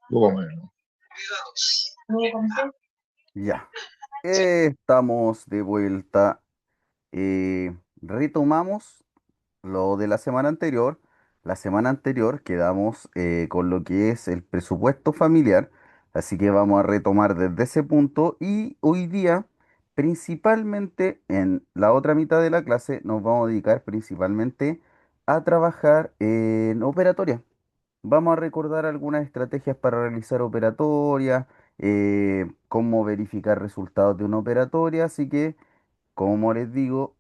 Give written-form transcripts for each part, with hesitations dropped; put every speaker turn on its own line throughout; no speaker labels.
Poco menos.
Ya, estamos de vuelta. Retomamos lo de la semana anterior. La semana anterior quedamos con lo que es el presupuesto familiar, así que vamos a retomar desde ese punto y hoy día, principalmente en la otra mitad de la clase, nos vamos a dedicar principalmente a trabajar en operatoria. Vamos a recordar algunas estrategias para realizar operatorias, cómo verificar resultados de una operatoria, así que, como les digo,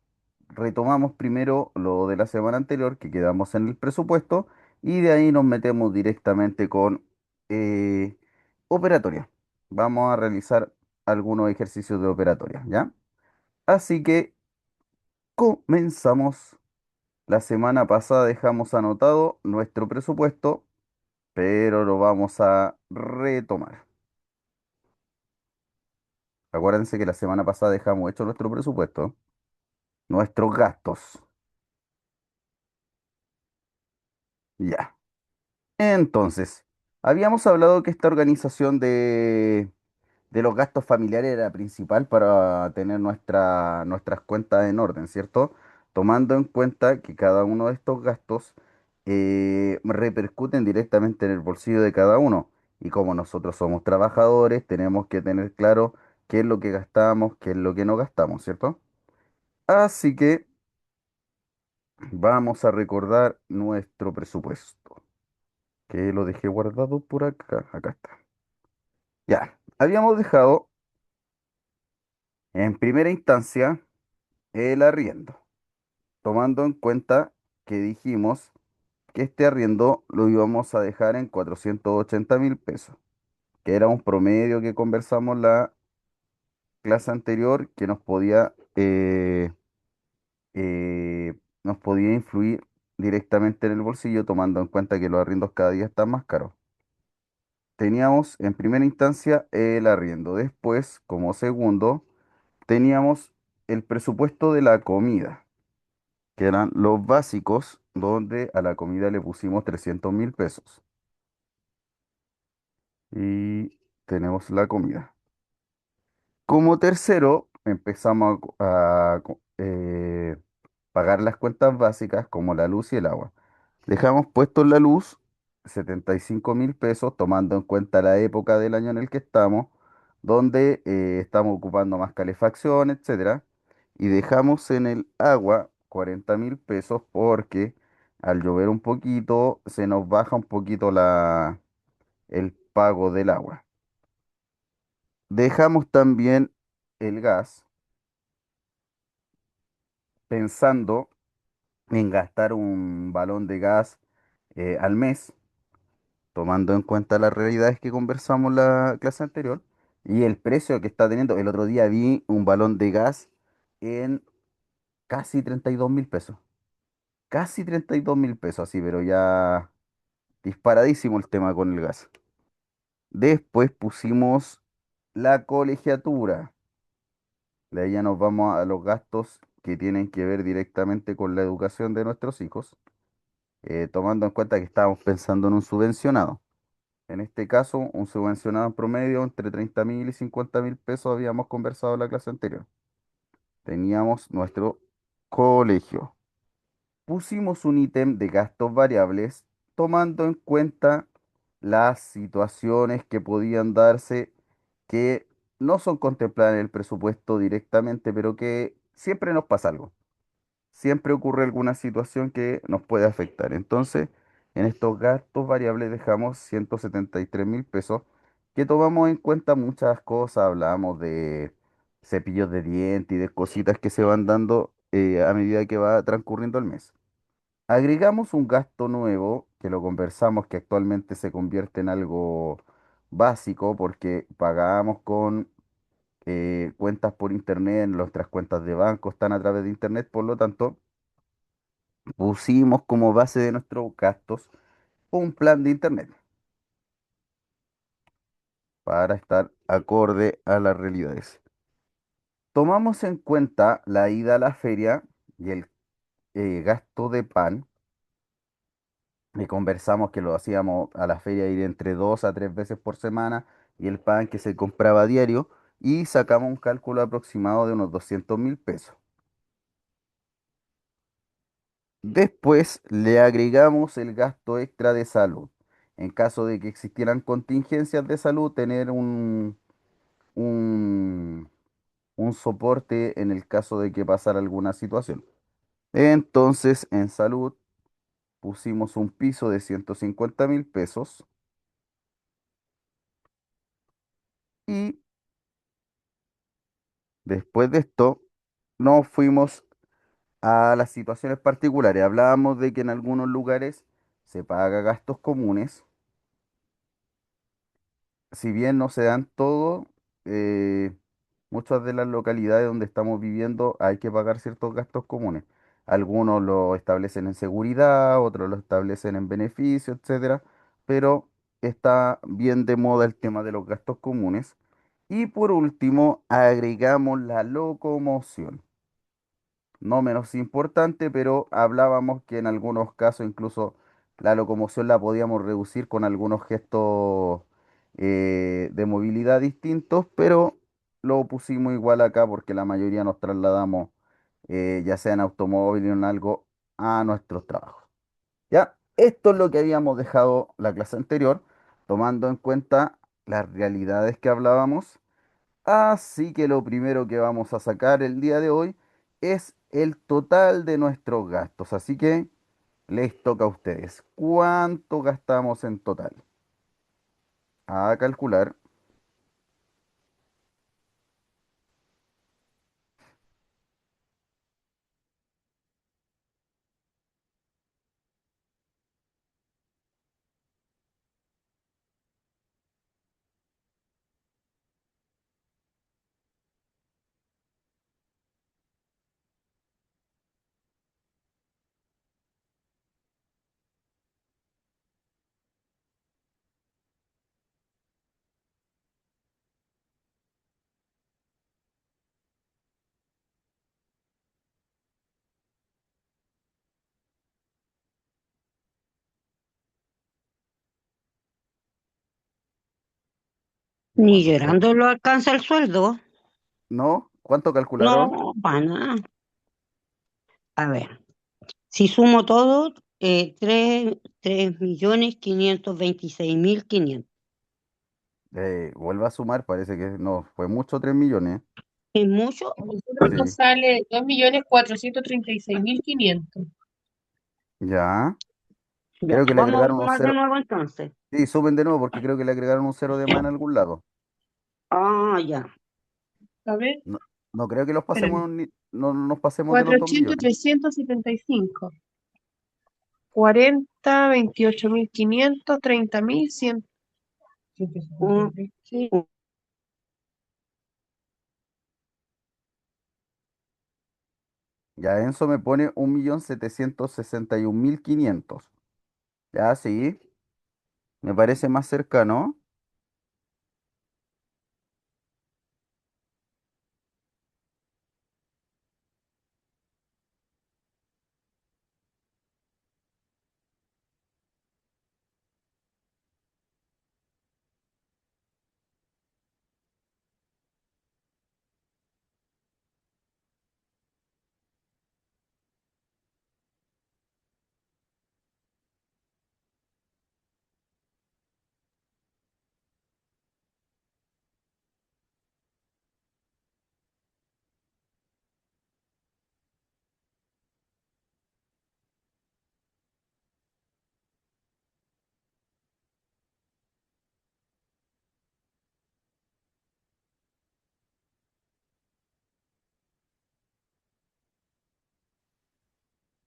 retomamos primero lo de la semana anterior, que quedamos en el presupuesto, y de ahí nos metemos directamente con eh, operatoria. Vamos a realizar algunos ejercicios de operatoria, ¿ya? Así que comenzamos. La semana pasada dejamos anotado nuestro presupuesto, pero lo vamos a retomar. Acuérdense que la semana pasada dejamos hecho nuestro presupuesto, nuestros gastos. Ya. Entonces, habíamos hablado que esta organización de los gastos familiares era principal para tener nuestras cuentas en orden, ¿cierto? Tomando en cuenta que cada uno de estos gastos repercuten directamente en el bolsillo de cada uno. Y como nosotros somos trabajadores, tenemos que tener claro qué es lo que gastamos, qué es lo que no gastamos, ¿cierto? Así que vamos a recordar nuestro presupuesto, que lo dejé guardado por acá. Acá está. Ya, habíamos dejado en primera instancia el arriendo, tomando en cuenta que dijimos que este arriendo lo íbamos a dejar en 480.000 pesos, que era un promedio que conversamos la clase anterior que nos podía influir directamente en el bolsillo, tomando en cuenta que los arriendos cada día están más caros. Teníamos en primera instancia el arriendo, después, como segundo, teníamos el presupuesto de la comida, que eran los básicos, donde a la comida le pusimos 300.000 pesos. Y tenemos la comida. Como tercero, empezamos a pagar las cuentas básicas como la luz y el agua. Dejamos puesto la luz 75.000 pesos, tomando en cuenta la época del año en el que estamos, donde estamos ocupando más calefacción, etcétera. Y dejamos en el agua 40.000 pesos porque al llover un poquito se nos baja un poquito el pago del agua. Dejamos también el gas pensando en gastar un balón de gas al mes, tomando en cuenta las realidades que conversamos la clase anterior y el precio que está teniendo. El otro día vi un balón de gas en casi 32.000 pesos. Casi 32.000 pesos, así, pero ya disparadísimo el tema con el gas. Después pusimos la colegiatura. De ahí ya nos vamos a los gastos que tienen que ver directamente con la educación de nuestros hijos, tomando en cuenta que estábamos pensando en un subvencionado. En este caso, un subvencionado en promedio entre 30.000 y 50.000 pesos habíamos conversado en la clase anterior. Teníamos nuestro colegio. Pusimos un ítem de gastos variables tomando en cuenta las situaciones que podían darse que no son contempladas en el presupuesto directamente, pero que siempre nos pasa algo. Siempre ocurre alguna situación que nos puede afectar. Entonces, en estos gastos variables dejamos 173.000 pesos, que tomamos en cuenta muchas cosas. Hablamos de cepillos de dientes y de cositas que se van dando a medida que va transcurriendo el mes. Agregamos un gasto nuevo, que lo conversamos, que actualmente se convierte en algo básico porque pagamos con cuentas por internet, nuestras cuentas de banco están a través de internet, por lo tanto pusimos como base de nuestros gastos un plan de internet para estar acorde a las realidades. Tomamos en cuenta la ida a la feria y el gasto de pan, y conversamos que lo hacíamos a la feria ir entre 2 a 3 veces por semana y el pan que se compraba a diario y sacamos un cálculo aproximado de unos 200.000 pesos. Después le agregamos el gasto extra de salud. En caso de que existieran contingencias de salud, tener un, un soporte en el caso de que pasara alguna situación. Entonces, en salud pusimos un piso de 150.000 pesos y después de esto nos fuimos a las situaciones particulares. Hablábamos de que en algunos lugares se paga gastos comunes. Si bien no se dan todo, eh, muchas de las localidades donde estamos viviendo hay que pagar ciertos gastos comunes. Algunos lo establecen en seguridad, otros lo establecen en beneficio, etcétera, pero está bien de moda el tema de los gastos comunes. Y por último, agregamos la locomoción. No menos importante, pero hablábamos que en algunos casos incluso la locomoción la podíamos reducir con algunos gestos de movilidad distintos, pero lo pusimos igual acá porque la mayoría nos trasladamos, ya sea en automóvil o en algo, a nuestros trabajos. Ya, esto es lo que habíamos dejado la clase anterior, tomando en cuenta las realidades que hablábamos. Así que lo primero que vamos a sacar el día de hoy es el total de nuestros gastos. Así que les toca a ustedes. ¿Cuánto gastamos en total? A calcular.
Ni
¿Cuánto
llorando lo alcanza el sueldo.
¿No? ¿Cuánto calcularon?
No, para nada. A ver, si sumo todo, 3.526.500.
Vuelva a sumar, parece que no, fue mucho, 3 millones.
¿Es mucho?
A nosotros nos
Sí,
sale 2.436.500.
ya.
Ya,
Creo que le
vamos a
agregaron un
sumar de
cero.
nuevo entonces.
Sí, suben de nuevo porque creo que le agregaron un cero de más en algún lado.
Ah, ya.
A ver,
No, no creo que los
espérenme.
pasemos, no nos pasemos de los
400,
2 millones.
375. 40, 28.500, 30.100.
Un-
Sí.
un-
Ya Enzo me pone 1.761.500. Ya, sí, me parece más cercano.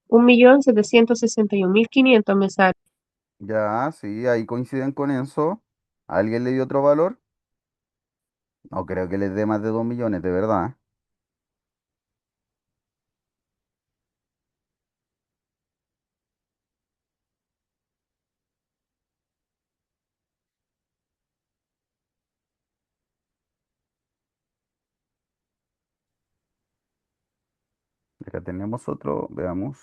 Un millón 761.500 me sale.
Ya, sí, ahí coinciden con Enzo. ¿Alguien le dio otro valor? No creo que les dé más de 2 millones, de verdad. Acá tenemos otro, veamos.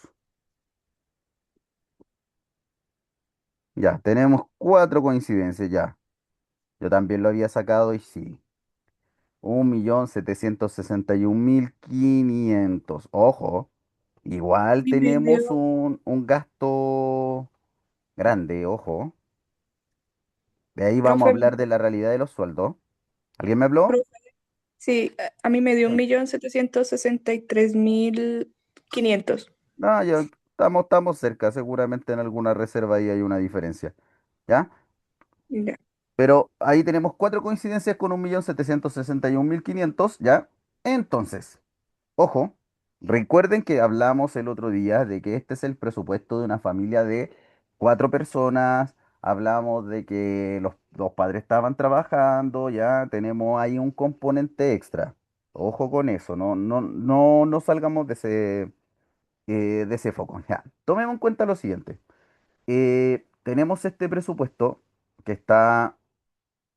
Ya, tenemos cuatro coincidencias ya. Yo también lo había sacado y sí. 1.761.500. Ojo, igual
Mi
tenemos
video.
un gasto grande, ojo. De ahí vamos a
Profe,
hablar de la realidad de los sueldos. ¿Alguien me habló?
profe, sí, a mí me dio un
Sí.
millón setecientos sesenta y tres mil quinientos.
No, ya estamos cerca. Seguramente en alguna reserva ahí hay una diferencia. ¿Ya?
Ya.
Pero ahí tenemos cuatro coincidencias con 1.761.500. ¿Ya? Entonces. Ojo, recuerden que hablamos el otro día de que este es el presupuesto de una familia de cuatro personas. Hablamos de que los padres estaban trabajando, ya tenemos ahí un componente extra. Ojo con eso, no salgamos de ese foco. Ya, tomemos en cuenta lo siguiente. Tenemos este presupuesto que está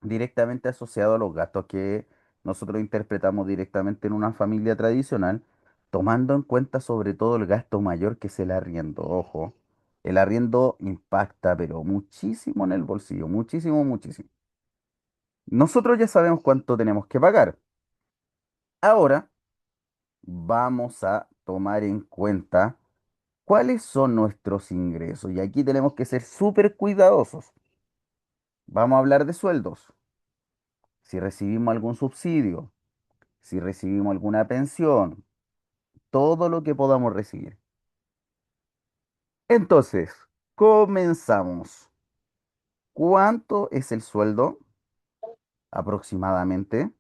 directamente asociado a los gastos que nosotros interpretamos directamente en una familia tradicional, tomando en cuenta sobre todo el gasto mayor que es el arriendo. Ojo, el arriendo impacta, pero muchísimo en el bolsillo, muchísimo, muchísimo. Nosotros ya sabemos cuánto tenemos que pagar. Ahora vamos a tomar en cuenta cuáles son nuestros ingresos. Y aquí tenemos que ser súper cuidadosos. Vamos a hablar de sueldos. Si recibimos algún subsidio, si recibimos alguna pensión, todo lo que podamos recibir. Entonces, comenzamos. ¿Cuánto es el sueldo aproximadamente?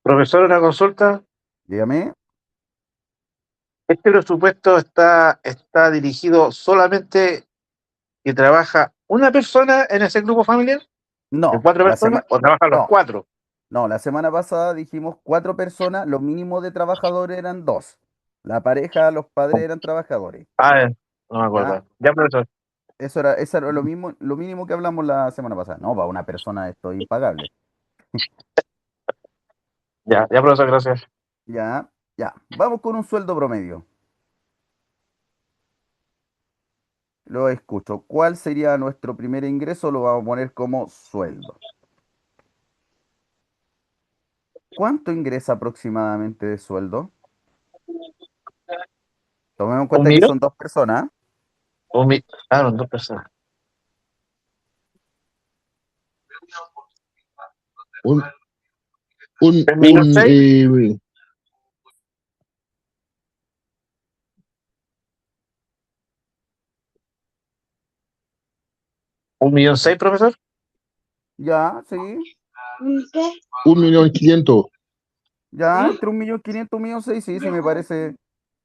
Profesor, una consulta.
Dígame.
¿Este presupuesto está dirigido solamente que trabaja una persona en ese grupo familiar? ¿De
No,
cuatro personas? ¿O trabajan los
no,
cuatro?
no, la semana pasada dijimos cuatro personas, lo mínimo de trabajadores eran dos. La pareja, los padres eran trabajadores.
No me
¿Ya?
acuerdo. Ya, profesor.
Eso era lo mismo, lo mínimo que hablamos la semana pasada. No, para una persona esto es impagable.
Ya, profesor, gracias.
Ya, ya. Vamos con un sueldo promedio. Lo escucho. ¿Cuál sería nuestro primer ingreso? Lo vamos a poner como sueldo. ¿Cuánto ingresa aproximadamente de sueldo? Tomemos en
¿Un
cuenta que
millón?
son dos personas.
No, dos personas.
Un, un,
¿3 millones
un,
seis?
eh,
1,6 millones, profesor?
Ya, sí.
1.500.000.
Ya, entre 1.500.000, 1.600.000, sí, sí,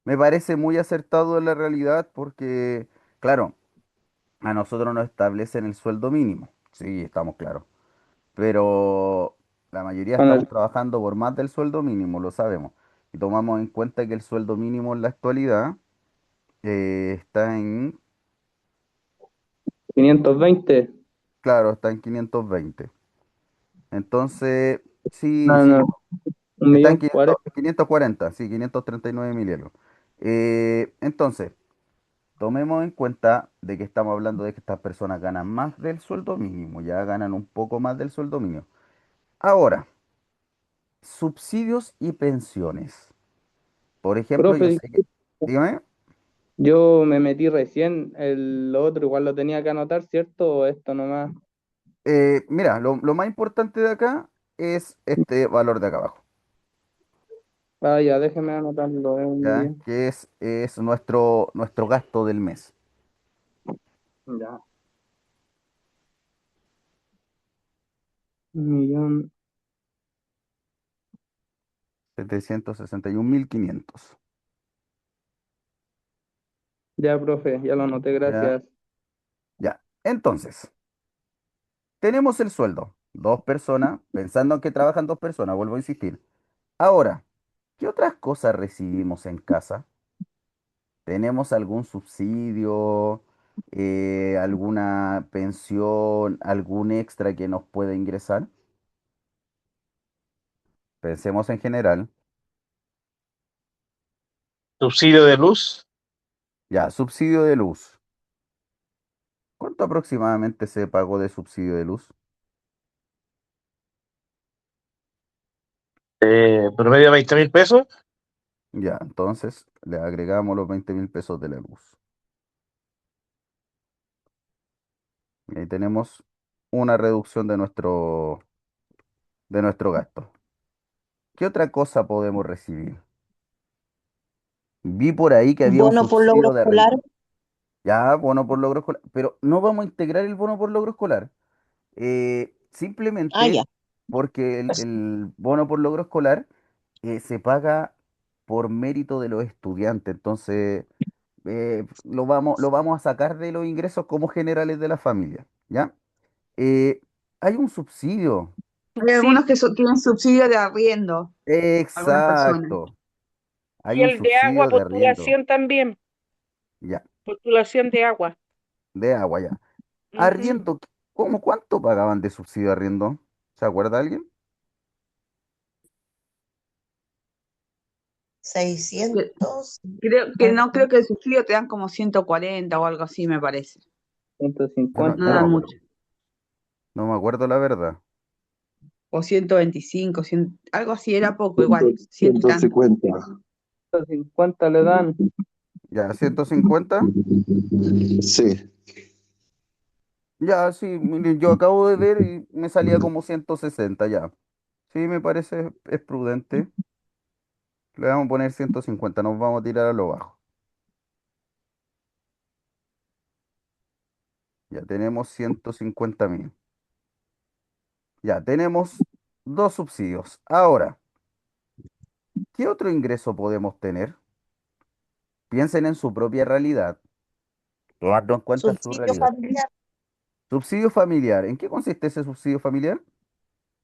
me parece muy acertado en la realidad porque, claro, a nosotros nos establecen el sueldo mínimo. Sí, estamos claros. Pero la mayoría
Con
estamos
el
trabajando por más del sueldo mínimo, lo sabemos. Y tomamos en cuenta que el sueldo mínimo en la actualidad está en,
520.
claro, está en 520. Entonces, sí,
No,
sí,
no, un
está en
millón
500,
cuarenta.
540, sí, 539.000 euros. Entonces, tomemos en cuenta de que estamos hablando de que estas personas ganan más del sueldo mínimo, ya ganan un poco más del sueldo mínimo. Ahora, subsidios y pensiones. Por ejemplo,
Profe,
yo sé que, dígame.
yo me metí recién, lo otro igual lo tenía que anotar, ¿cierto? ¿O esto nomás?
Mira, lo más importante de acá es este valor de acá abajo,
Ah, ya, déjeme anotarlo, es un
¿ya?
millón.
Que es nuestro gasto del mes,
Ya, 1.000.000.
761.500,
Ya, profe, ya lo anoté,
¿ya?
gracias.
Ya. Entonces, tenemos el sueldo, dos personas, pensando en que trabajan dos personas, vuelvo a insistir. Ahora, ¿qué otras cosas recibimos en casa? ¿Tenemos algún subsidio, alguna pensión, algún extra que nos pueda ingresar? Pensemos en general.
¿Subsidio de luz?
Ya, subsidio de luz. ¿Cuánto aproximadamente se pagó de subsidio de luz?
Promedio 20.000 pesos.
Ya, entonces le agregamos los 20.000 pesos de la luz. Y ahí tenemos una reducción de nuestro gasto. ¿Qué otra cosa podemos recibir? Vi por ahí que había un
Bono por logro
subsidio de
escolar.
arriendo. Ya, bono por logro escolar. Pero no vamos a integrar el bono por logro escolar.
Ah, ya.
Simplemente porque el bono por logro escolar se paga por mérito de los estudiantes. Entonces, lo vamos a sacar de los ingresos como generales de la familia. ¿Ya? Eh, hay un subsidio.
Hay algunos que tienen subsidio de arriendo, algunas personas.
Exacto. Hay
Y
un
el de agua,
subsidio de arriendo.
postulación también,
Ya.
postulación de agua.
De agua, ya.
Ujú.
Arriendo, ¿cómo cuánto pagaban de subsidio de arriendo? ¿Se acuerda alguien?
600.
Creo que el subsidio te dan como 140 o algo así, me parece.
Yo no,
No
150.
yo no me
dan
acuerdo.
mucho.
No me acuerdo la verdad.
O 125, algo así, era poco igual, ciento y tanto.
150.
150 le dan.
Ya, 150.
Sí.
Ya, sí, mire, yo acabo de ver y me salía como 160 ya. Sí, me parece, es prudente. Le vamos a poner 150, nos vamos a tirar a lo bajo. Ya tenemos 150.000. Ya tenemos dos subsidios. Ahora, ¿qué otro ingreso podemos tener? Piensen en su propia realidad, tomando en cuenta su
Subsidio
realidad.
familiar.
Subsidio familiar. ¿En qué consiste ese subsidio familiar?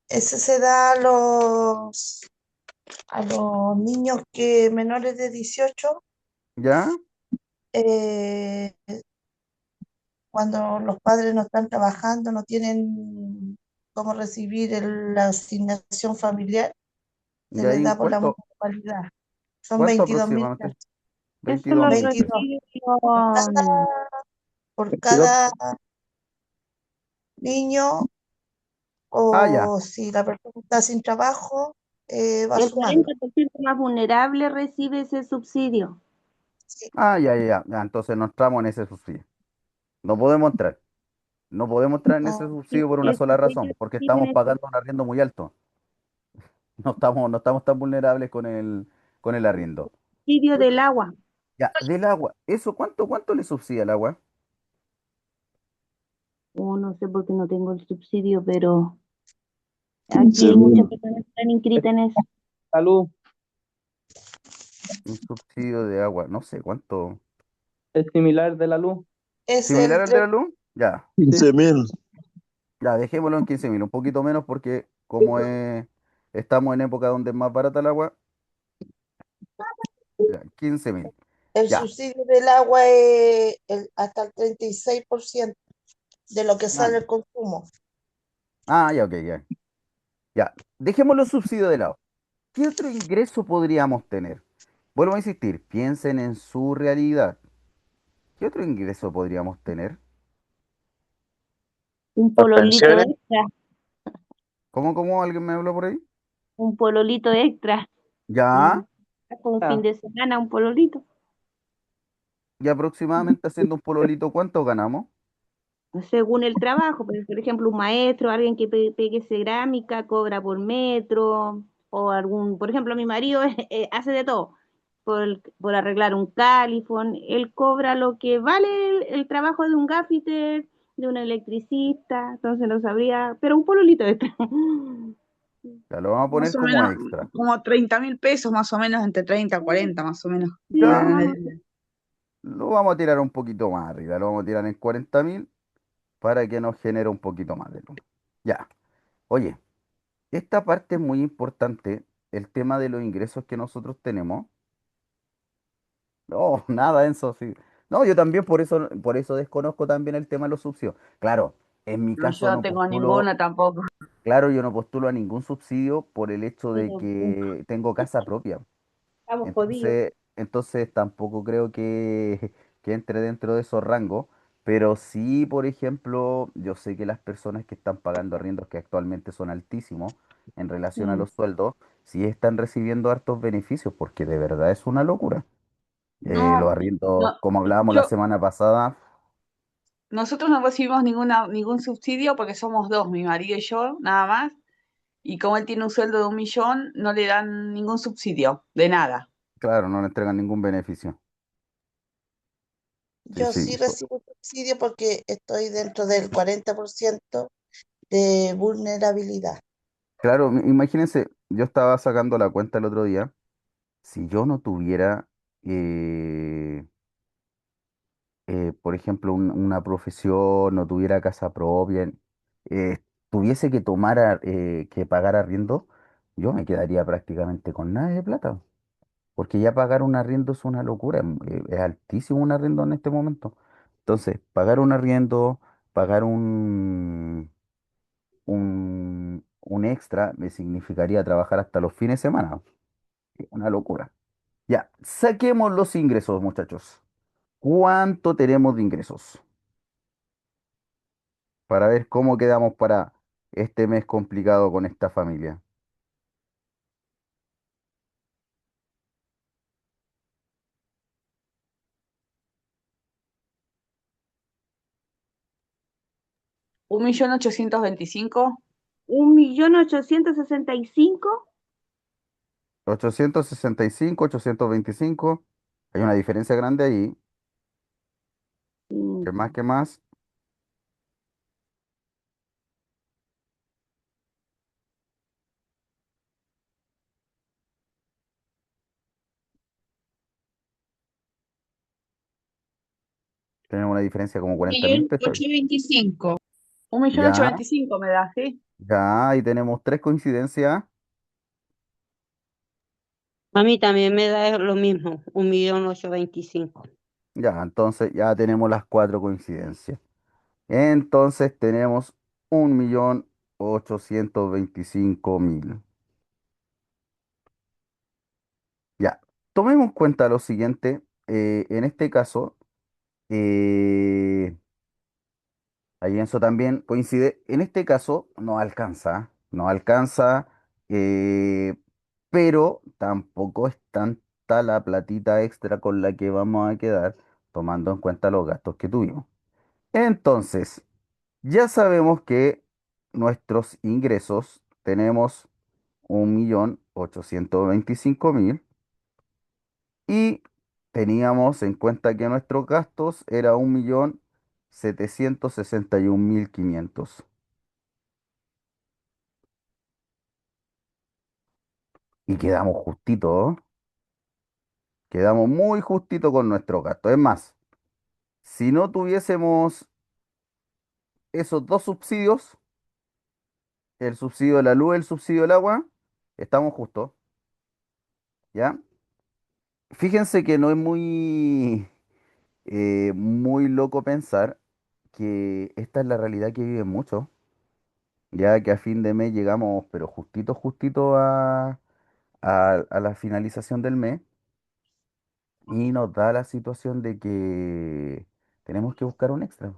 Ese se da a los niños que menores de 18,
¿Ya?
eh, cuando los padres no están trabajando, no tienen cómo recibir la asignación familiar, se
¿Ya
les
ahí
da por la
cuánto,
municipalidad. Son
cuánto
22.000
aproximadamente?
pesos.
Eso
22
lo
mil
22
pesos.
recibe
por
con...
¿22?
cada niño,
Ah, ya.
o si la persona está sin trabajo, va
El
sumando.
40% más vulnerable recibe ese subsidio.
Sí.
Ah, ya, ya, ya. Ya, entonces no entramos en ese subsidio. No podemos entrar. No podemos entrar en ese
No,
subsidio por una
Es-
sola razón,
ellos
porque
reciben
estamos
ese-
pagando un arriendo muy alto. No estamos tan vulnerables con el arriendo.
subsidio del agua.
Ya, del agua. ¿Eso cuánto le subsidia el agua?
O no sé por qué no tengo el subsidio, pero aquí
15
hay muchas
mil.
personas que están inscritas en eso.
Salud.
Un subsidio de agua. No sé cuánto.
Es similar de la luz.
es
¿Similar
el
al de la luz? Ya.
15.000.
Ya, dejémoslo en 15.000. Un poquito menos porque como estamos en época donde es más barata el agua, ya, 15.000.
el
Ya.
subsidio del agua es hasta el 36% de lo que
Ah,
sale el consumo.
ya, ok, ya. Ya. Dejemos los subsidios de lado. ¿Qué otro ingreso podríamos tener? Vuelvo a insistir, piensen en su realidad. ¿Qué otro ingreso podríamos tener?
Un
Las
pololito
pensiones.
extra,
¿Cómo alguien me habló por ahí?
un pololito extra.
Ya,
Un, un fin
Ah,
de semana, un pololito.
y aproximadamente haciendo un pololito, ¿cuánto ganamos?
Según el trabajo, pues, por ejemplo, un maestro, alguien que pegue cerámica, cobra por metro, o algún, por ejemplo, mi marido hace de todo, por arreglar un califón, él cobra lo que vale el trabajo de un gaffiter, de un electricista, entonces no sabría, pero un pololito extra.
Ya lo vamos a
Más
poner
o
como
menos,
extra.
como 30.000 pesos, más o menos, entre 30 y 40, más o menos.
Sí,
Ya,
más o menos.
lo vamos a tirar un poquito más arriba, lo vamos a tirar en 40.000 para que nos genere un poquito más de luz. Ya, oye, esta parte es muy importante, el tema de los ingresos que nosotros tenemos. No, nada, Enzo, sí. No, yo también por eso desconozco también el tema de los subsidios. Claro, en mi
No, yo
caso
no
no
tengo
postulo,
ninguna tampoco.
claro, yo no postulo a ningún subsidio por el hecho
Yo
de
tampoco.
que tengo casa propia.
Estamos jodidos.
Entonces tampoco creo que entre dentro de esos rangos, Pero sí, por ejemplo, yo sé que las personas que están pagando arriendos que actualmente son altísimos en relación a
Mm.
los sueldos, sí están recibiendo hartos beneficios, porque de verdad es una locura. Los
No,
arriendos,
no,
como hablábamos la
yo,
semana pasada,
nosotros no recibimos ningún subsidio porque somos dos, mi marido y yo, nada más. Y como él tiene un sueldo de 1 millón, no le dan ningún subsidio, de nada.
claro, no le entregan ningún beneficio. Sí,
Yo
sí.
sí recibo subsidio porque estoy dentro del 40% de vulnerabilidad.
Claro, imagínense, yo estaba sacando la cuenta el otro día, si yo no tuviera, eh, por ejemplo, una profesión, no tuviera casa propia, eh, tuviese que que pagar arriendo, yo me quedaría prácticamente con nada de plata, porque ya pagar un arriendo es una locura, es altísimo un arriendo en este momento. Entonces, pagar un arriendo, pagar un extra, me significaría trabajar hasta los fines de semana. Una locura. Ya, saquemos los ingresos, muchachos. ¿Cuánto tenemos de ingresos? Para ver cómo quedamos para este mes complicado con esta familia.
1.825.000.
1.865.000.
865, 825. Hay una diferencia grande ahí. ¿Qué más? ¿Qué más? Tenemos una diferencia como 40.000 pesos ahí.
1.825.000.
Un millón ochocientos
Ya,
veinticinco me da, ¿sí?
ya, ahí tenemos tres coincidencias.
A mí también me da lo mismo, 1.825.000.
Ya, entonces ya tenemos las cuatro coincidencias. Entonces tenemos 1.825.000. Ya, tomemos en cuenta lo siguiente. En este caso, eh, ahí eso también coincide. En este caso, no alcanza, eh, pero tampoco es tanta la platita extra con la que vamos a quedar, tomando en cuenta los gastos que tuvimos. Entonces, ya sabemos que nuestros ingresos tenemos 1.825.000 y teníamos en cuenta que nuestros gastos era 1.761.500. Y quedamos justitos, ¿eh? Quedamos muy justito con nuestros gastos. Es más, si no tuviésemos esos dos subsidios, el subsidio de la luz y el subsidio del agua, estamos justos, ¿ya? Fíjense que no es muy loco pensar que esta es la realidad que viven muchos, ya que a fin de mes llegamos, pero justito, justito a la finalización del mes y nos da la situación de que tenemos que buscar un extra.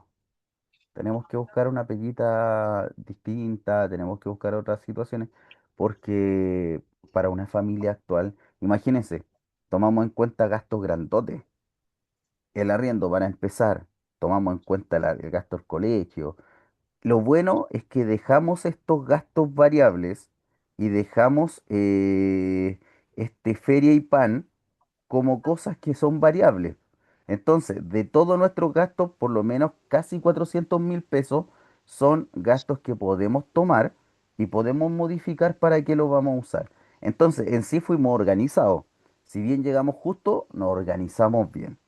Tenemos que buscar una peguita distinta, tenemos que buscar otras situaciones, porque para una familia actual, imagínense, tomamos en cuenta gastos grandotes. El arriendo, para empezar, tomamos en cuenta el gasto del colegio. Lo bueno es que dejamos estos gastos variables y dejamos feria y pan como cosas que son variables. Entonces, de todos nuestros gastos, por lo menos casi 400.000 pesos son gastos que podemos tomar y podemos modificar para qué lo vamos a usar. Entonces, en sí fuimos organizados. Si bien llegamos justo, nos organizamos bien.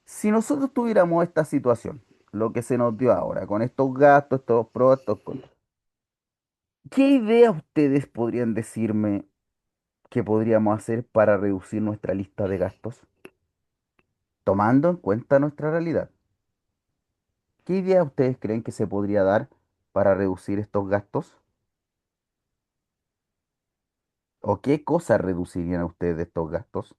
Si nosotros tuviéramos esta situación, lo que se nos dio ahora, con estos gastos, estos pros, estos contras, ¿qué ideas ustedes podrían decirme que podríamos hacer para reducir nuestra lista de gastos? Tomando en cuenta nuestra realidad. ¿Qué ideas ustedes creen que se podría dar para reducir estos gastos? ¿O qué cosas reducirían a ustedes de estos gastos?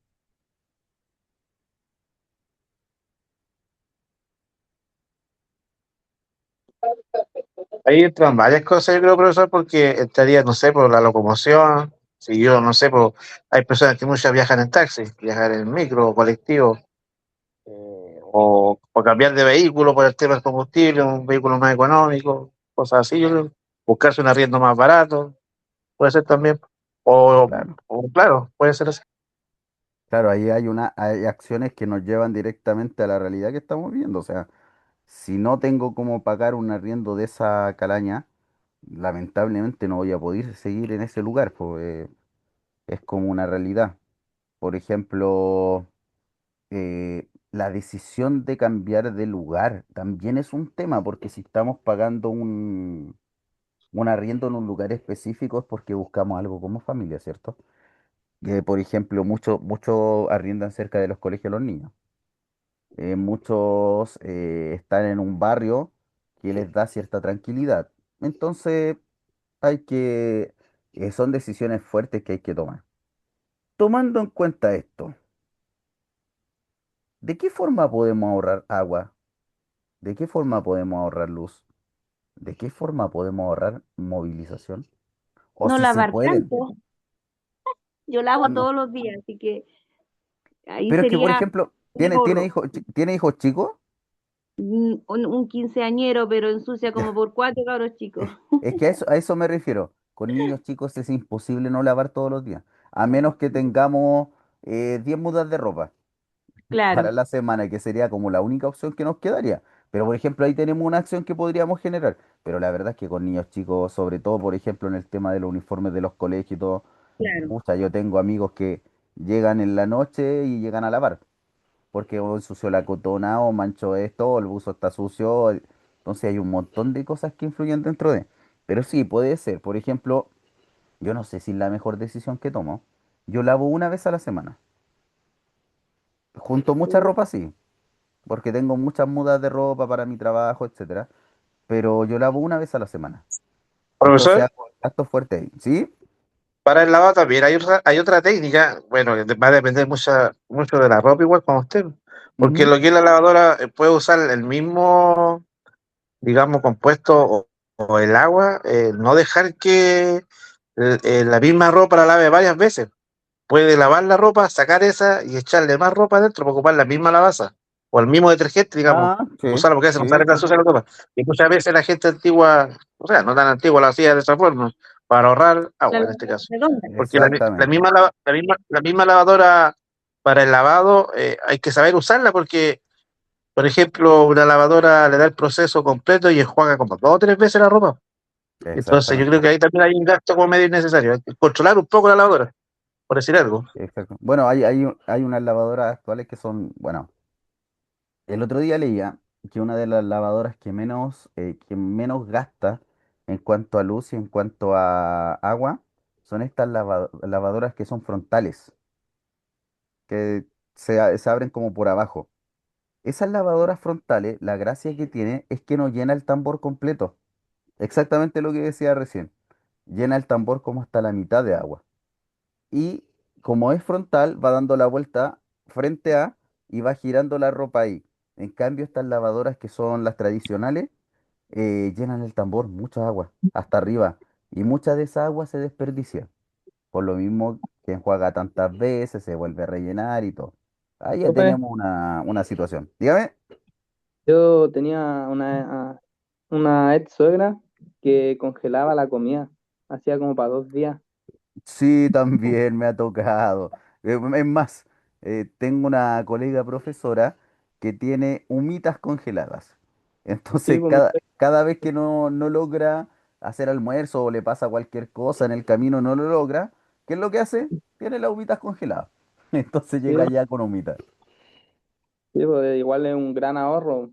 Ahí entran varias cosas, yo creo, profesor, porque entraría, no sé, por la locomoción. Si yo, no sé, por, hay personas que muchas viajan en taxi, viajar en micro o colectivo, o cambiar de vehículo por el tema del combustible, un vehículo más económico, cosas así, yo creo. Buscarse un arriendo más barato, puede ser también. O,
Claro.
o claro, puede ser así.
Claro, ahí hay acciones que nos llevan directamente a la realidad que estamos viendo. O sea, si no tengo cómo pagar un arriendo de esa calaña, lamentablemente no voy a poder seguir en ese lugar, pues es como una realidad. Por ejemplo, la decisión de cambiar de lugar también es un tema, porque si estamos pagando un arriendo en un lugar específico es porque buscamos algo como familia, ¿cierto? Por ejemplo, muchos arriendan cerca de los colegios los niños. Muchos están en un barrio que les da cierta tranquilidad. Entonces, son decisiones fuertes que hay que tomar. Tomando en cuenta esto, ¿de qué forma podemos ahorrar agua? ¿De qué forma podemos ahorrar luz? ¿De qué forma podemos ahorrar movilización? O
No
si se
lavar
puede.
tanto. Yo lavo
No.
todos los días, así que ahí
Pero es que, por
sería
ejemplo,
un ahorro.
¿tiene hijos chicos?
Un quinceañero, pero ensucia como
Ya.
por cuatro cabros chicos.
Es que a eso me refiero. Con niños chicos es imposible no lavar todos los días. A menos que tengamos 10 mudas de ropa para
Claro,
la semana, que sería como la única opción que nos quedaría. Pero, por ejemplo, ahí tenemos una acción que podríamos generar. Pero la verdad es que con niños chicos, sobre todo, por ejemplo, en el tema de los uniformes de los colegios y todo,
claro.
pucha, yo tengo amigos que llegan en la noche y llegan a lavar, porque ensució la cotona o manchó esto, o el buzo está sucio. Entonces hay un montón de cosas que influyen dentro de. Pero sí, puede ser. Por ejemplo, yo no sé si es la mejor decisión que tomo. Yo lavo una vez a la semana. Junto mucha ropa, sí, porque tengo muchas mudas de ropa para mi trabajo, etcétera. Pero yo lavo una vez a la semana. Entonces
Profesor,
hago acto fuerte ahí. ¿Sí?
para el lavado también hay otra técnica, bueno, que va a depender mucho de la ropa igual como usted, porque
Ujú.
lo que es la lavadora puede usar el mismo, digamos, compuesto o el agua, no dejar que la misma ropa la lave varias veces. Puede lavar la ropa, sacar esa y echarle más ropa adentro para ocupar la misma lavaza o el mismo detergente, digamos,
Ah, sí,
usarlo porque a veces no
sí,
sale tan
sí,
sucia la ropa. Y muchas veces la gente antigua, o sea, no tan antigua, la hacía de esa forma, para ahorrar
La
agua en este
lavadora
caso.
redonda.
Porque la
exactamente.
misma, la misma lavadora para el lavado hay que saber usarla porque, por ejemplo, una lavadora le da el proceso completo y enjuaga como 2 o 3 veces la ropa. Entonces yo creo
Exactamente.
que ahí también hay un gasto como medio innecesario. Hay que controlar un poco la lavadora, por decir algo.
Exacto. Bueno, hay unas lavadoras actuales que son, bueno, el otro día leía que una de las lavadoras que menos gasta en cuanto a luz y en cuanto a agua son estas lavadoras que son frontales, que se abren como por abajo. Esas lavadoras frontales, la gracia que tiene es que no llena el tambor completo. Exactamente lo que decía recién. Llena el tambor como hasta la mitad de agua. Y como es frontal, va dando la vuelta frente a y va girando la ropa ahí. En cambio, estas lavadoras que son las tradicionales, llenan el tambor mucha agua, hasta arriba. Y mucha de esa agua se desperdicia. Por lo mismo que enjuaga tantas veces, se vuelve a rellenar y todo. Ahí ya
Profe,
tenemos una situación. Dígame.
yo tenía una ex suegra que congelaba la comida, hacía como para 2 días.
Sí, también me ha tocado. Es más, tengo una colega profesora que tiene humitas congeladas.
Sí,
Entonces,
pues
cada vez que no logra hacer almuerzo o le pasa cualquier cosa en el camino, no lo logra, ¿qué es lo que hace? Tiene las humitas congeladas. Entonces
sí,
llega ya con humitas.
sí, pues igual es un gran ahorro,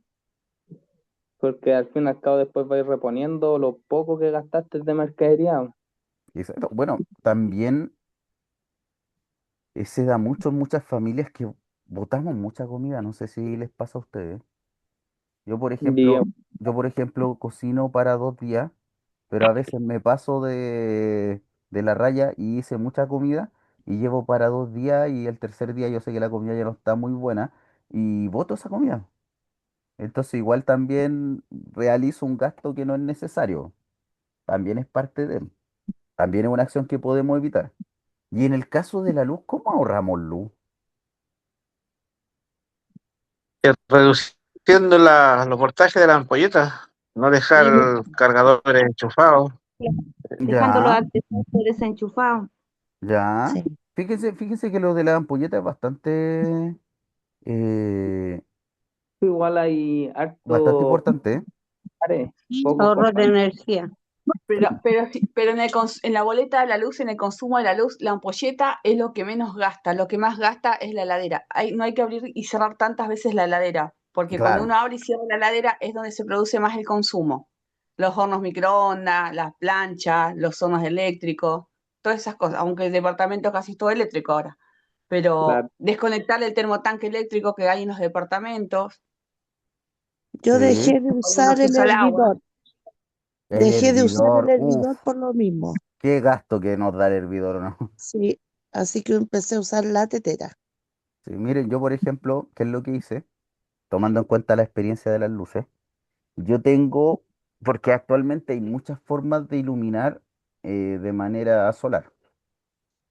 porque al fin y al cabo después vais reponiendo lo poco que gastaste de mercadería.
Exacto. Bueno, también se da mucho en muchas familias que botamos mucha comida. No sé si les pasa a ustedes. Yo, por ejemplo,
Digamos,
yo, por ejemplo, cocino para 2 días, pero a veces me paso de la raya y hice mucha comida y llevo para 2 días y el tercer día yo sé que la comida ya no está muy buena y boto esa comida. Entonces igual también realizo un gasto que no es necesario. También es parte de, también es una acción que podemos evitar. Y en el caso de la luz, ¿cómo ahorramos luz?
Reduciendo los voltajes de las ampolletas, no
Y
dejar cargadores enchufados.
dejando los
Ya,
accesorios desenchufados.
ya.
Sí.
Fíjense que lo de la ampolleta es eh,
Igual hay
bastante
harto,
importante, ¿eh?
pocos
Ahorros de
compañeros.
energía.
Pero en la boleta de la luz, en el consumo de la luz, la ampolleta es lo que menos gasta. Lo que más gasta es la heladera. No hay que abrir y cerrar tantas veces la heladera, porque cuando
Claro,
uno abre y cierra la heladera es donde se produce más el consumo. Los hornos microondas, las planchas, los hornos eléctricos, todas esas cosas. Aunque el departamento es casi todo eléctrico ahora. Pero
Claro.
desconectar el termotanque eléctrico que hay en los departamentos,
Yo
sí.
dejé de
cuando no
usar
se
el
usa el agua.
hervidor.
El
Dejé de usar el
hervidor, uff,
hervidor por lo mismo.
qué gasto que nos da el hervidor, ¿o no?
Sí, así que empecé a usar la tetera.
Sí, miren, yo por ejemplo, ¿qué es lo que hice? Tomando en cuenta la experiencia de las luces, yo tengo, porque actualmente hay muchas formas de iluminar de manera solar.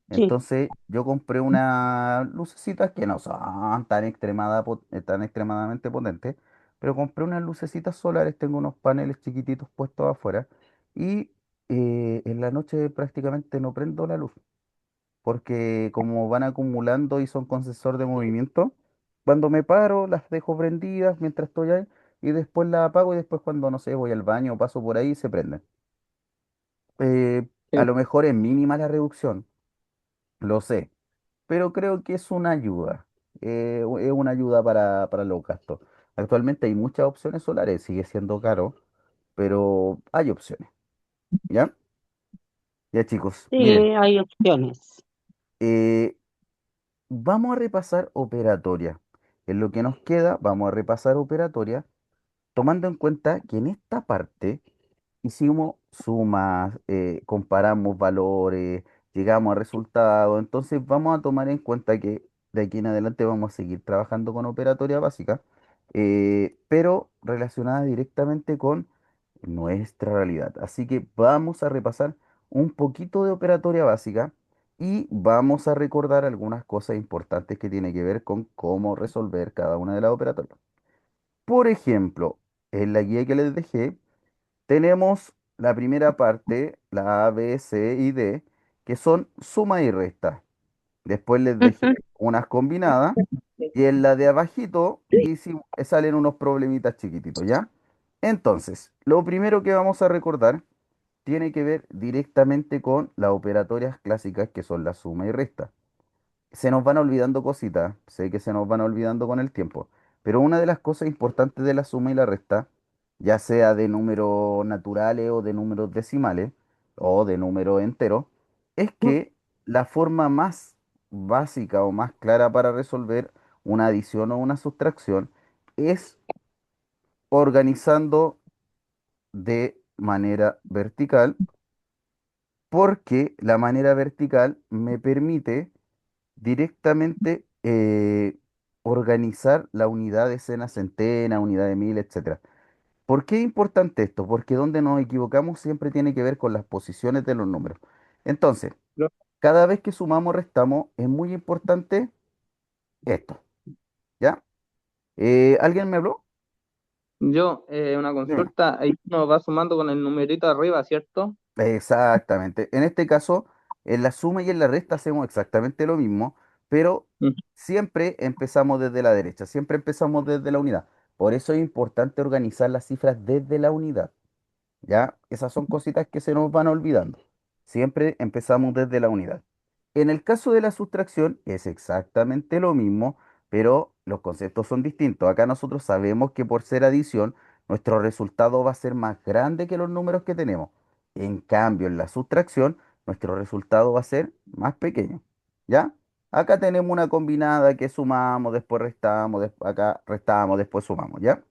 Sí.
Entonces yo compré unas lucecitas que no son tan extremadamente potentes, pero compré unas lucecitas solares, tengo unos paneles chiquititos puestos afuera y en la noche prácticamente no prendo la luz, porque como van acumulando y son con sensor de movimiento, cuando me paro las dejo prendidas mientras estoy ahí y después las apago y después cuando no sé, voy al baño o paso por ahí se prenden. A
Sí.
lo mejor es mínima la reducción, lo sé, pero creo que es una ayuda, es una ayuda para los gastos. Actualmente hay muchas opciones solares, sigue siendo caro, pero hay opciones, ¿ya? Ya chicos,
Sí,
miren,
hay opciones.
eh, vamos a repasar operatoria. En lo que nos queda, vamos a repasar operatoria, tomando en cuenta que en esta parte hicimos sumas, comparamos valores, llegamos a resultados. Entonces vamos a tomar en cuenta que de aquí en adelante vamos a seguir trabajando con operatoria básica, pero relacionada directamente con nuestra realidad. Así que vamos a repasar un poquito de operatoria básica y vamos a recordar algunas cosas importantes que tienen que ver con cómo resolver cada una de las operatorias. Por ejemplo, en la guía que les dejé, tenemos la primera parte, la A, B, C y D, que son suma y resta. Después les dejé
Ujú.
unas combinadas y en la de abajito salen unos problemitas chiquititos, ¿ya? Entonces, lo primero que vamos a recordar tiene que ver directamente con las operatorias clásicas que son la suma y resta. Se nos van olvidando cositas, sé que se nos van olvidando con el tiempo, pero una de las cosas importantes de la suma y la resta, ya sea de números naturales o de números decimales o de números enteros, es que la forma más básica o más clara para resolver una adición o una sustracción es organizando de manera vertical, porque la manera vertical me permite directamente organizar la unidad de escena centena, unidad de mil, etcétera. ¿Por qué es importante esto? Porque donde nos equivocamos siempre tiene que ver con las posiciones de los números. Entonces,
Lo-
cada vez que sumamos, restamos, es muy importante esto, ¿ya? ¿Alguien me habló?
Yo, una
Dime.
consulta, ahí uno va sumando con el numerito arriba, ¿cierto?
Exactamente. En este caso, en la suma y en la resta hacemos exactamente lo mismo, pero
Mm.
siempre empezamos desde la derecha, siempre empezamos desde la unidad. Por eso es importante organizar las cifras desde la unidad. ¿Ya? Esas son cositas que se nos van olvidando. Siempre empezamos desde la unidad. En el caso de la sustracción es exactamente lo mismo, pero los conceptos son distintos. Acá nosotros sabemos que por ser adición, nuestro resultado va a ser más grande que los números que tenemos. En cambio, en la sustracción, nuestro resultado va a ser más pequeño. ¿Ya? Acá tenemos una combinada que sumamos, después restamos, acá restamos, después sumamos, ¿ya?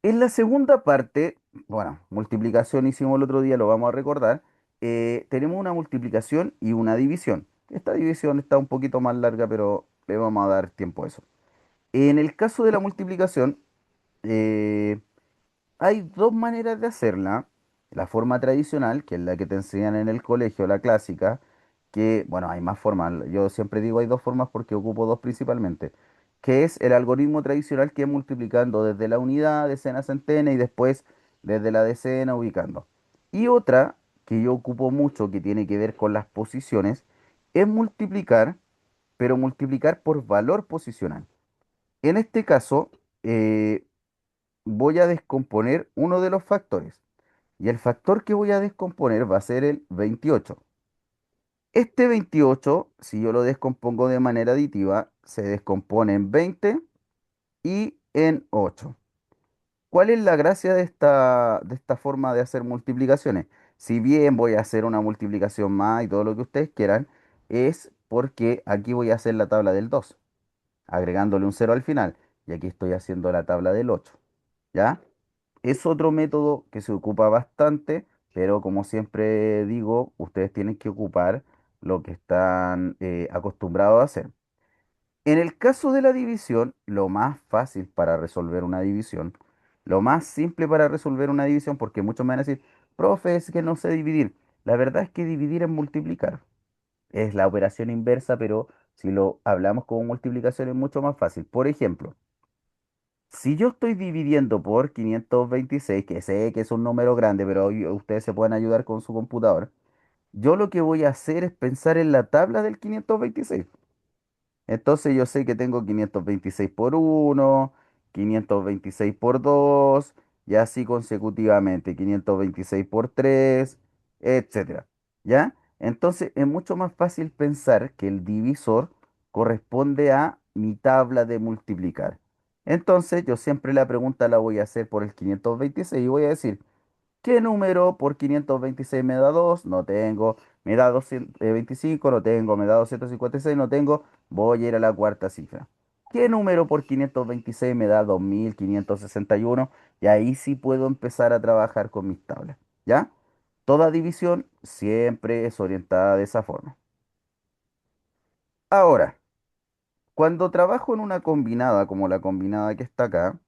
En la segunda parte, bueno, multiplicación hicimos el otro día, lo vamos a recordar. Tenemos una multiplicación y una división. Esta división está un poquito más larga, pero le vamos a dar tiempo a eso. En el caso de la multiplicación, eh, hay dos maneras de hacerla. La forma tradicional, que es la que te enseñan en el colegio, la clásica, que, bueno, hay más formas. Yo siempre digo hay dos formas porque ocupo dos principalmente, que es el algoritmo tradicional que es multiplicando desde la unidad, decena, centena y después desde la decena ubicando. Y otra que yo ocupo mucho, que tiene que ver con las posiciones, es multiplicar, pero multiplicar por valor posicional. En este caso, voy a descomponer uno de los factores. Y el factor que voy a descomponer va a ser el 28. Este 28, si yo lo descompongo de manera aditiva, se descompone en 20 y en 8. ¿Cuál es la gracia de esta forma de hacer multiplicaciones? Si bien voy a hacer una multiplicación más y todo lo que ustedes quieran, es porque aquí voy a hacer la tabla del 2, agregándole un cero al final. Y aquí estoy haciendo la tabla del 8. ¿Ya? Es otro método que se ocupa bastante, pero como siempre digo, ustedes tienen que ocupar lo que están acostumbrados a hacer. En el caso de la división, lo más fácil para resolver una división, lo más simple para resolver una división, porque muchos me van a decir, profe, es que no sé dividir. La verdad es que dividir es multiplicar. Es la operación inversa, pero si lo hablamos como multiplicación es mucho más fácil. Por ejemplo, si yo estoy dividiendo por 526, que sé que es un número grande, pero hoy ustedes se pueden ayudar con su computador, yo lo que voy a hacer es pensar en la tabla del 526. Entonces yo sé que tengo 526 por uno, 526 por 2 y así consecutivamente, 526 por 3, etcétera. ¿Ya? Entonces es mucho más fácil pensar que el divisor corresponde a mi tabla de multiplicar. Entonces yo siempre la pregunta la voy a hacer por el 526 y voy a decir, ¿qué número por 526 me da 2? No tengo. ¿Me da 225? No tengo. ¿Me da 256? No tengo. Voy a ir a la cuarta cifra. ¿Qué número por 526 me da 2561? Y ahí sí puedo empezar a trabajar con mis tablas. ¿Ya? Toda división siempre es orientada de esa forma. Ahora, cuando trabajo en una combinada como la combinada que está acá,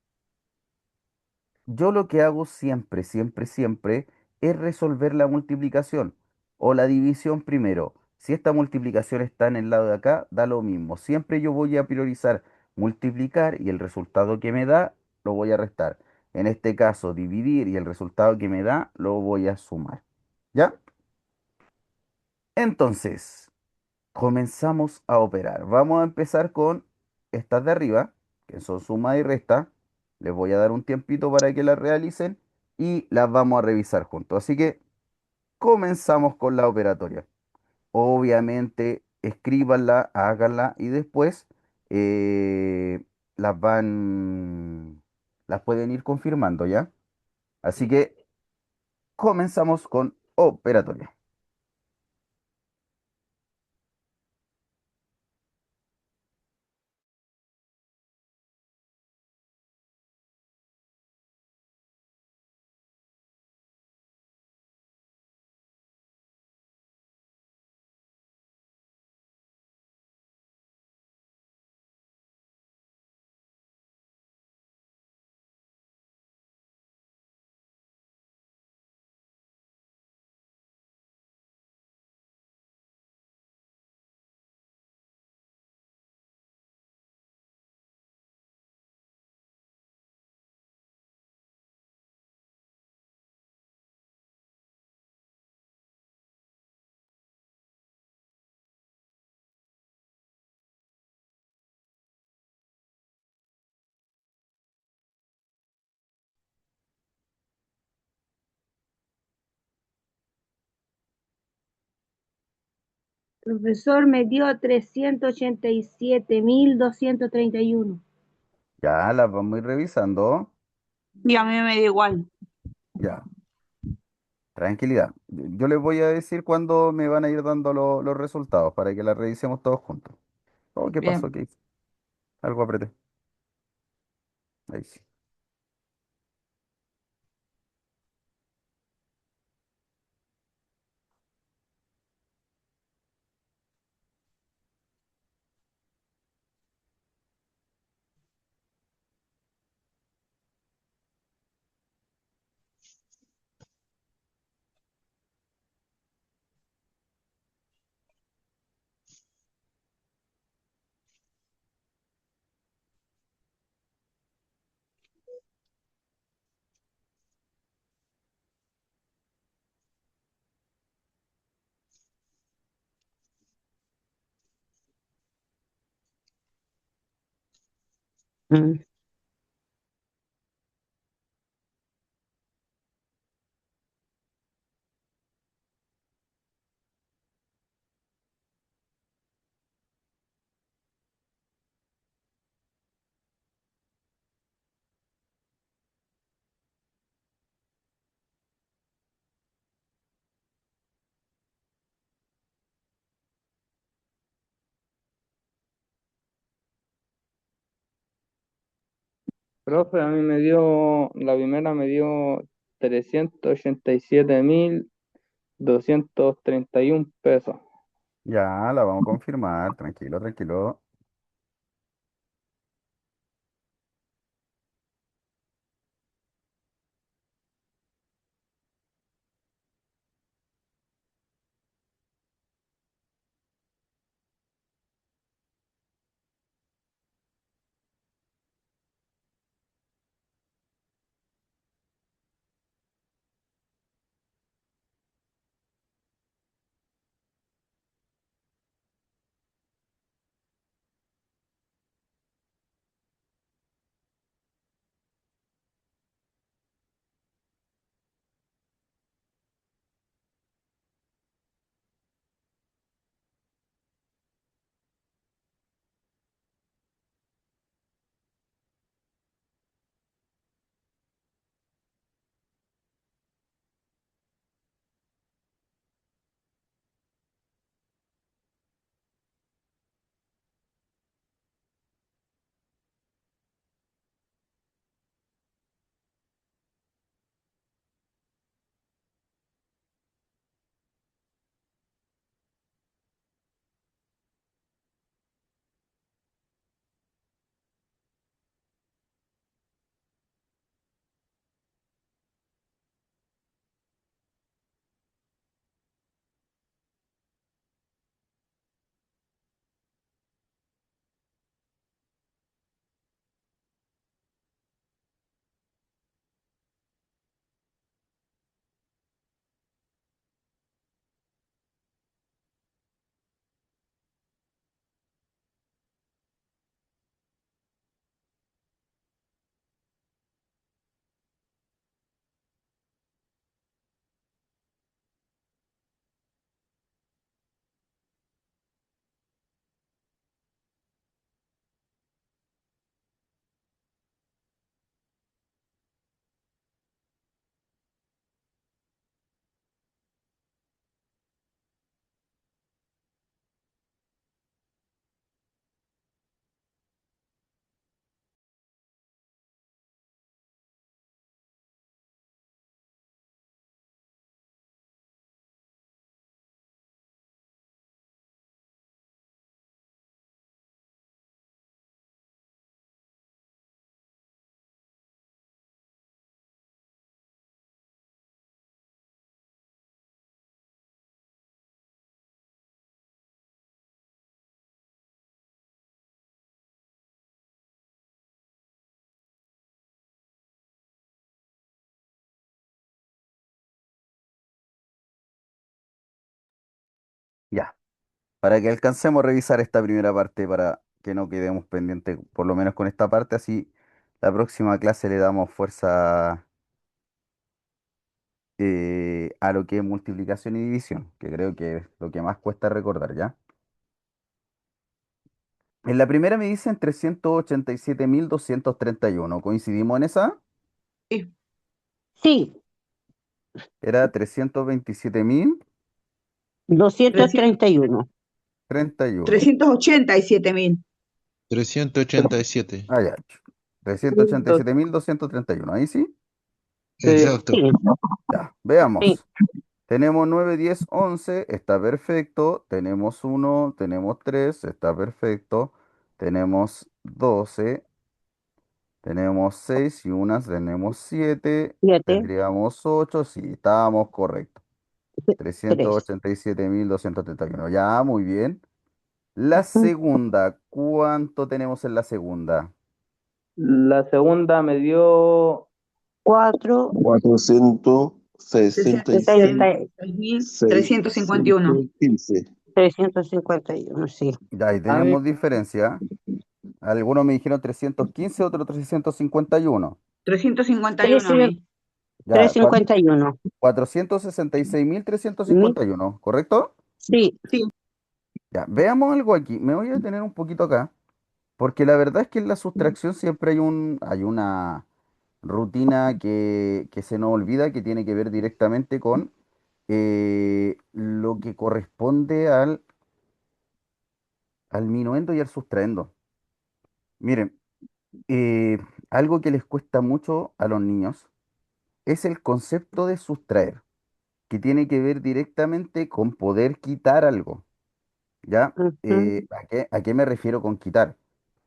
yo lo que hago siempre, siempre, siempre es resolver la multiplicación o la división primero. Si esta multiplicación está en el lado de acá, da lo mismo. Siempre yo voy a priorizar multiplicar y el resultado que me da lo voy a restar. En este caso, dividir y el resultado que me da lo voy a sumar. ¿Ya? Entonces, comenzamos a operar. Vamos a empezar con estas de arriba, que son suma y resta. Les voy a dar un tiempito para que las realicen y las vamos a revisar juntos. Así que comenzamos con la operatoria. Obviamente, escríbanla, háganla y después eh, las las pueden ir confirmando, ¿ya? Así que comenzamos con operatoria.
Profesor, me dio 387.231.
Ya las vamos a ir revisando.
Y a mí me da igual.
Ya. Tranquilidad. Yo les voy a decir cuándo me van a ir dando los resultados para que la revisemos todos juntos. Oh, ¿qué pasó?
Bien.
¿Qué hice? Algo apreté. Ahí sí.
Mm.
Profe, a mí me dio, la primera me dio 387.231 pesos.
Ya, la vamos a confirmar. Tranquilo, tranquilo. Ya. Para que alcancemos a revisar esta primera parte, para que no quedemos pendientes, por lo menos con esta parte, así la próxima clase le damos fuerza a lo que es multiplicación y división, que creo que es lo que más cuesta recordar, ¿ya? En la primera me dicen 387.231. ¿Coincidimos en esa?
Sí.
Sí,
Era 327.031.
231.
387.000.
387.
Ah, ya. 387.231. Ahí sí.
Sí,
Exacto.
Sí,
Ya.
sí.
Veamos. Tenemos 9, 10, 11, está perfecto. Tenemos 1, tenemos 3, está perfecto. Tenemos 12, tenemos 6 y unas, tenemos 7.
7,
Tendríamos 8, sí, estábamos correctos.
3.
387.231. Ya, muy bien. La segunda, ¿cuánto tenemos en la segunda?
la segunda me dio
4,
466.651.
66.351.
351, sí.
Ya, ahí
a mí,
tenemos diferencia. Algunos me dijeron 315, otros 351.
351 a mí.
Ya,
351.
466.351, ¿correcto?
Sí.
Sí.
Ya, veamos algo aquí. Me voy a detener un poquito acá, porque la verdad es que en la sustracción siempre hay una rutina que se nos olvida, que tiene que ver directamente con lo que corresponde al minuendo y al sustraendo. Miren, eh, algo que les cuesta mucho a los niños es el concepto de sustraer, que tiene que ver directamente con poder quitar algo. ¿Ya?
Ujú.
¿A qué me refiero con quitar?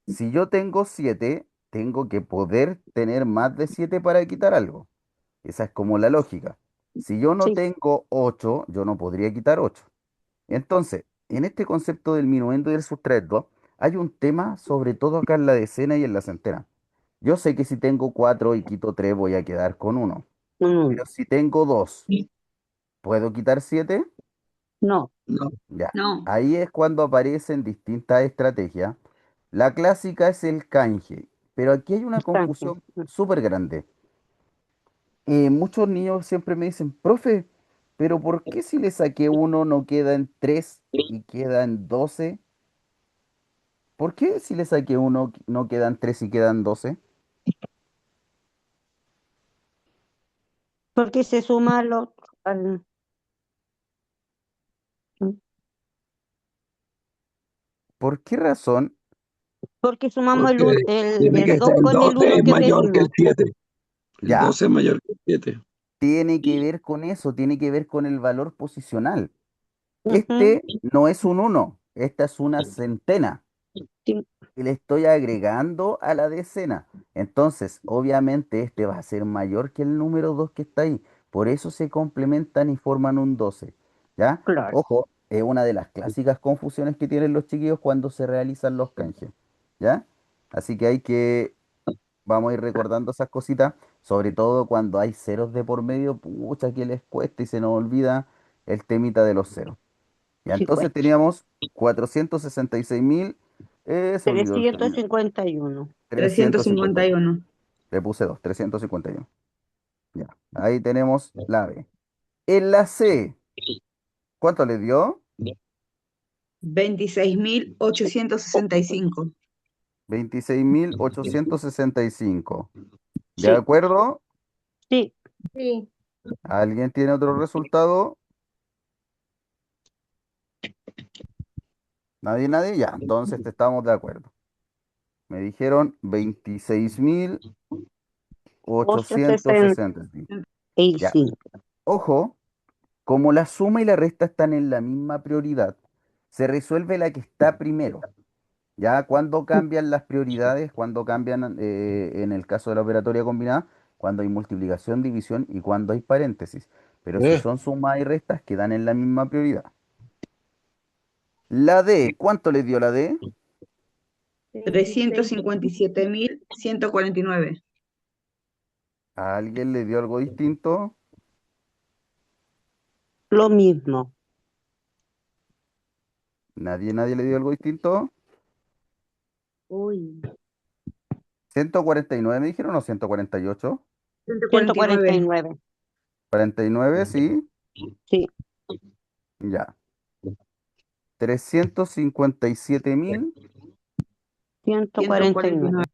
Si yo tengo 7, tengo que poder tener más de 7 para quitar algo. Esa es como la lógica. Si yo no
Sí,
tengo 8, yo no podría quitar 8. Entonces, en este concepto del minuendo y el sustraendo, hay un tema, sobre todo acá en la decena y en la centena. Yo sé que si tengo 4 y quito 3 voy a quedar con uno. Pero si tengo 2, ¿puedo quitar 7?
no,
Ya.
No.
Ahí es cuando aparecen distintas estrategias. La clásica es el canje, pero aquí hay una
instante.
confusión súper grande. Muchos niños siempre me dicen, profe, pero ¿por qué si le saqué uno no queda en 3 y queda en 12? ¿Por qué si le saqué uno no quedan 3 y quedan 12?
Porque se suma
¿Por qué razón?
porque sumamos
Porque tiene que
el 2
ser el
con el
12
uno
es
que
mayor que el
pedimos.
7. El
Ya,
12 es mayor que el 7.
tiene que ver con eso, tiene que ver con el valor posicional.
Ujú.
Este no es un uno, esta es una centena.
Sí,
Y le estoy agregando a la decena. Entonces, obviamente, este va a ser mayor que el número 2 que está ahí. Por eso se complementan y forman un 12. ¿Ya?
claro.
Ojo, es una de las clásicas confusiones que tienen los chiquillos cuando se realizan los canjes. ¿Ya? Así que vamos a ir recordando esas cositas, sobre todo cuando hay ceros de por medio, pucha que les cuesta y se nos olvida el temita de los ceros. Ya,
Sí,
entonces
pues.
teníamos 466.000, se olvidó el
trescientos
término,
cincuenta y uno
351.
351.
Le puse 2, 351. Ya, ahí tenemos la B. En la C, ¿cuánto le dio?
26.865.
26.865. ¿De
Sí,
acuerdo?
sí.
Sí.
¿Alguien tiene otro resultado? Nadie, nadie. Ya, entonces estamos de acuerdo. Me dijeron veintiséis mil
865.
ochocientos sesenta. Ya, ojo. Como la suma y la resta están en la misma prioridad, se resuelve la que está primero. Ya cuando cambian las prioridades, cuando cambian en el caso de la operatoria combinada, cuando hay multiplicación, división y cuando hay paréntesis. Pero si son sumas y restas, quedan en la misma prioridad. La D, ¿cuánto le dio la D?
357.149.
¿A alguien le dio algo distinto?
Lo mismo.
¿Nadie le dio algo distinto?
Uy.
149 me dijeron o 148.
149.
149.
49, sí.
Sí.
Ya. 357.000.
149.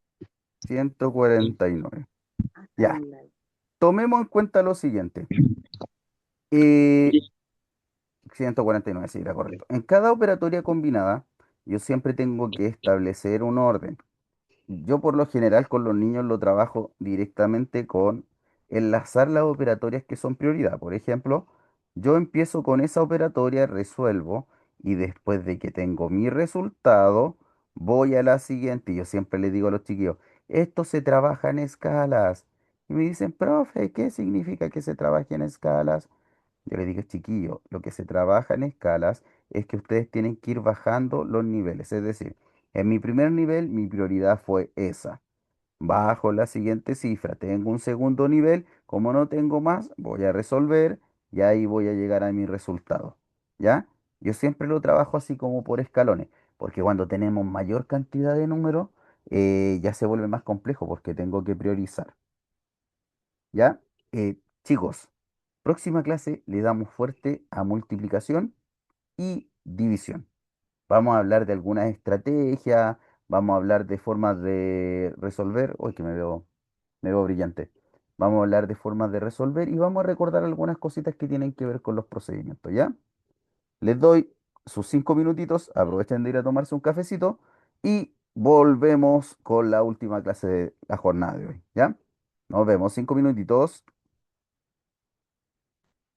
149. Ya, tomemos en cuenta lo siguiente. Eh, 149, sí, era correcto. En cada operatoria combinada, yo siempre tengo que establecer un orden. Yo por lo general con los niños lo trabajo directamente con enlazar las operatorias que son prioridad. Por ejemplo, yo empiezo con esa operatoria, resuelvo y después de que tengo mi resultado, voy a la siguiente. Y yo siempre le digo a los chiquillos, esto se trabaja en escalas. Y me dicen, profe, ¿qué significa que se trabaje en escalas? Yo le digo, chiquillo, lo que se trabaja en escalas es que ustedes tienen que ir bajando los niveles. Es decir, en mi primer nivel, mi prioridad fue esa. Bajo la siguiente cifra, tengo un segundo nivel, como no tengo más, voy a resolver y ahí voy a llegar a mi resultado. ¿Ya? Yo siempre lo trabajo así como por escalones, porque cuando tenemos mayor cantidad de números, ya se vuelve más complejo porque tengo que priorizar. ¿Ya? Chicos, próxima clase le damos fuerte a multiplicación y división. Vamos a hablar de algunas estrategias, vamos a hablar de formas de resolver. Uy, que me veo brillante. Vamos a hablar de formas de resolver y vamos a recordar algunas cositas que tienen que ver con los procedimientos, ¿ya? Les doy sus 5 minutitos, aprovechen de ir a tomarse un cafecito y volvemos con la última clase de la jornada de hoy, ¿ya? Nos vemos, 5 minutitos.